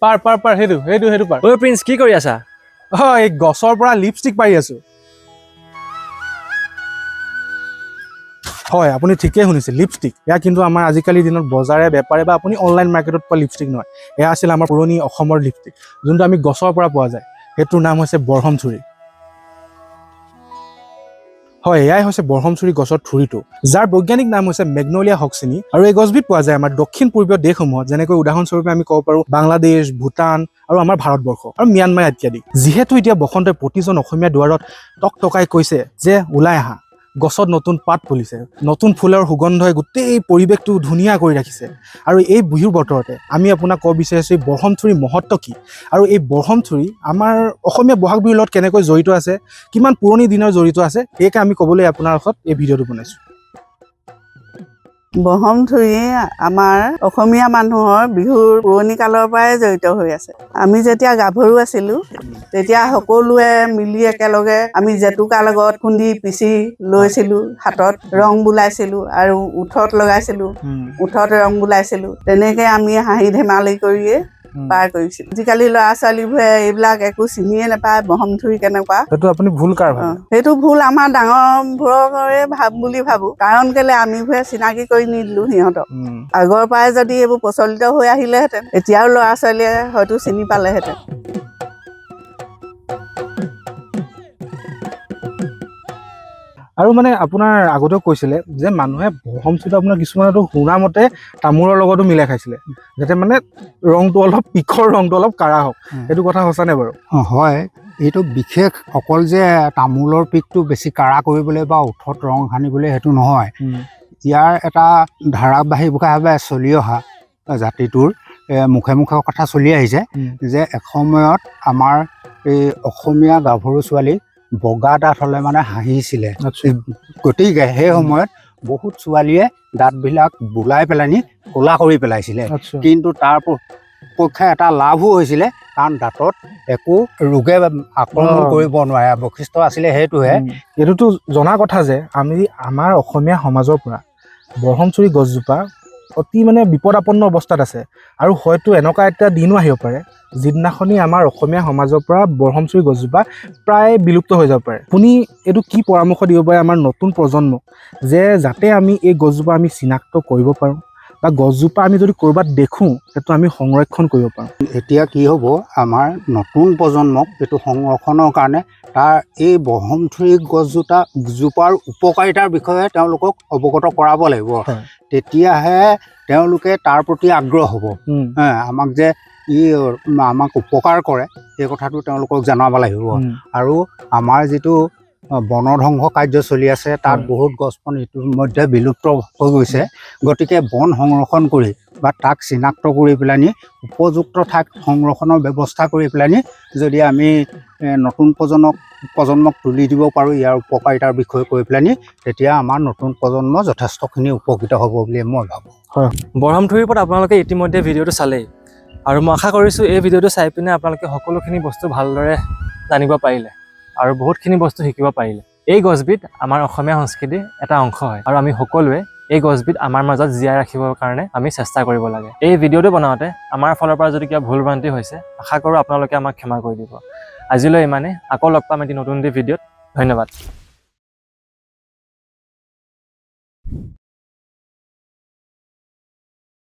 পাৰ পাৰ পাৰ সেইটো পাৰ। ঐ প্ৰিন্স কি কৰি আছা? এই গছৰ পৰা লিপষ্টিক পাৰি আছো। হয়, আপুনি ঠিকেই শুনিছে, লিপষ্টিক। এয়া কিন্তু আমাৰ আজিকালিৰ দিনত বজাৰে বেপাৰে বা আপুনি অনলাইন মাৰ্কেটত পোৱা লিপষ্টিক নহয়। এয়া আছিল আমাৰ পুৰণি অসমৰ লিপষ্টিক, যোনটো আমি গছৰ পৰা পোৱা যায়। সেইটোৰ নাম হৈছে বৰহমথুৰি। হয়, এয়াই হৈছে বৰহমথুৰি গছৰ থুৰিটো, যাৰ বৈজ্ঞানিক নাম হৈছে মেগনলিয়া হক্সিনি। আৰু এই গছবিধ পোৱা যায় আমাৰ দক্ষিণ পূৰ্বীয় দেশসমূহত, যেনেকৈ উদাহৰণস্বৰূপে আমি ক'ব পাৰোঁ বাংলাদেশ, ভূটান আৰু আমাৰ ভাৰতবৰ্ষ আৰু ম্যানমাৰ ইত্যাদি। যিহেতু এতিয়া বসন্তই প্ৰতিজন অসমীয়া দুৱাৰত টকটকাই কৈছে যে ওলাই আহা, গছত নতুন পাত ফুলিছে, নতুন ফুলৰ সুগন্ধই গোটেই পৰিৱেশটো ধুনীয়া কৰি ৰাখিছে। আৰু এই বিহুৰ বতৰতে আমি আপোনাক ক'ব বিচাৰিছোঁ বৰহমথুৰিৰ মহত্ব কি, আৰু এই বৰহমথুৰি আমাৰ অসমীয়া বহাগ বিহুৰ লগত কেনেকৈ জড়িত আছে, কিমান পুৰণি দিনৰ জড়িত আছে, সেইকে আমি ক'বলৈ আপোনাৰ ওচৰত এই ভিডিঅ'টো বনাইছোঁ। বৰহমথুৰি আমাৰ অসমীয়া মানুহৰ বিহুৰ পুৰণি কালৰ পৰাই জড়িত হৈ আছে। আমি যেতিয়া গাভৰু আছিলোঁ তেতিয়া সকলোৱে মিলি একেলগে আমি জেতুকাৰ লগত খুন্দি পিচি লৈছিলোঁ, হাতত ৰং বুলাইছিলোঁ আৰু ওঠত লগাইছিলোঁ, ওঠত ৰং বুলাইছিলোঁ। তেনেকৈ আমি হাঁহি ধেমালি কৰিয়ে পাৰ কৰিছিলোঁ। আজিকালি ল'ৰা ছোৱালীবোৰে এইবিলাক একো চিনিয়ে নাপায়, বৰহমথুৰি কেনেকুৱা। সেইটো আপুনি ভুল কাৰ ভাবে? সেইটো ভুল আমাৰ ডাঙৰবোৰৰে বুলি ভাবোঁ, কাৰণ কেলে আমিবোৰে চিনাকি কৰি নিদিলোঁ সিহঁতক। আগৰ পৰাই যদি এইবোৰ প্ৰচলিত হৈ আহিলেহেঁতেন, এতিয়াও ল'ৰা ছোৱালীয়ে হয়তো চিনি পালেহেঁতেন। আৰু মানে আপোনাৰ আগতেও কৈছিলে যে মানুহে বৰহমথুৰিটো আপোনাৰ কিছুমানেতো শুনা মতে তামোলৰ লগতো মিলাই খাইছিলে, যাতে মানে ৰংটো অলপ পিখৰ ৰংটো অলপ কাঢ়া হওক। সেইটো কথা সঁচানে বাৰু? হয়, এইটো বিশেষ অকল যে তামোলৰ পিকটো বেছি কাঢ়া কৰিবলৈ বা ওঠত ৰং সানিবলৈ সেইটো নহয়। ইয়াৰ এটা ধাৰাবাহিকভাৱে চলি অহা জাতিটোৰ মুখে মুখে কথা চলি আহিছে যে এসময়ত আমাৰ এই অসমীয়া গাভৰু ছোৱালী বগা দাঁত হ'লে মানে হাঁহিছিলে। গতিকে সেই সময়ত বহুত ছোৱালীয়ে দাঁতবিলাক বুলাই পেলানি ক'লা কৰি পেলাইছিলে। কিন্তু তাৰ পক্ষে এটা লাভো হৈছিলে, কাৰণ দাঁতত একো ৰোগে আক্ৰমণ কৰিব নোৱাৰে। বৈশিষ্ট্য আছিলে সেইটোহে। এইটোতো জনা কথা যে আমাৰ অসমীয়া সমাজৰ পৰা বৰহমথুৰি গছজোপা অতি মানে বিপদাপন্ন অৱস্থাত আছে, আৰু হয়তো এনেকুৱা এটা দিনো আহিব পাৰে যিদিনাখনি আমাৰ অসমীয়া সমাজৰ পৰা বৰহমথুৰি গছজোপা প্ৰায় বিলুপ্ত হৈ যাব পাৰে। আপুনি এইটো কি পৰামৰ্শ দিব পাৰে আমাৰ নতুন প্ৰজন্মক, যে যাতে আমি এই গছজোপা আমি চিনাক্ত কৰিব পাৰোঁ, বা গছজোপা আমি যদি ক'ৰবাত দেখোঁ সেইটো আমি সংৰক্ষণ কৰিব পাৰোঁ? এতিয়া কি হ'ব, আমাৰ নতুন প্ৰজন্মক এইটো সংৰক্ষণৰ কাৰণে তাৰ এই বৰহমথুৰি গছজোপাৰ উপকাৰিতাৰ বিষয়ে তেওঁলোকক অৱগত কৰাব লাগিব। তেতিয়াহে তেওঁলোকে তাৰ প্ৰতি আগ্ৰহ হ'ব। আমাক যে আমাক উপকাৰ কৰে সেই কথাটো তেওঁলোকক জনাব লাগিব। আৰু আমাৰ যিটো বনধ্বংস কাৰ্য চলি আছে, তাত বহুত গছ বন ইতিমধ্যে বিলুপ্ত হৈ গৈছে। গতিকে বন সংৰক্ষণ কৰি বা তাক চিনাক্ত কৰি পেলানি উপযুক্ত ঠাইত সংৰক্ষণৰ ব্যৱস্থা কৰি পেলানি যদি আমি নতুন প্ৰজন্মক তুলি দিব পাৰোঁ ইয়াৰ উপকাৰিতাৰ বিষয়ে কৈ পেলানি, তেতিয়া আমাৰ নতুন প্ৰজন্ম যথেষ্টখিনি উপকৃত হ'ব বুলি মই ভাবোঁ। হয়, বৰহমথুৰিৰ ওপৰত আপোনালোকে ইতিমধ্যে ভিডিঅ'টো চালেই, আৰু মই আশা কৰিছোঁ এই ভিডিঅ'টো চাই পিনে আপোনালোকে সকলোখিনি বস্তু ভালদৰে জানিব পাৰিলে আৰু বহুতখিনি বস্তু শিকিব পাৰিলে। এই গছবিধ আমাৰ অসমীয়া সংস্কৃতিৰ এটা অংশ হয়, আৰু আমি সকলোৱে এই গছবিধ আমাৰ মাজত জীয়াই ৰাখিবৰ কাৰণে আমি চেষ্টা কৰিব লাগে। এই ভিডিঅ'টো বনাওঁতে আমাৰ ফালৰ পৰা যদি কিবা ভুল ভ্ৰান্তি হৈছে, আশা কৰোঁ আপোনালোকে আমাক ক্ষমা কৰি দিব। আজিলৈ ইমানে, আকৌ লগ পাম এটি নতুন ভিডিঅ'ত। ধন্যবাদ।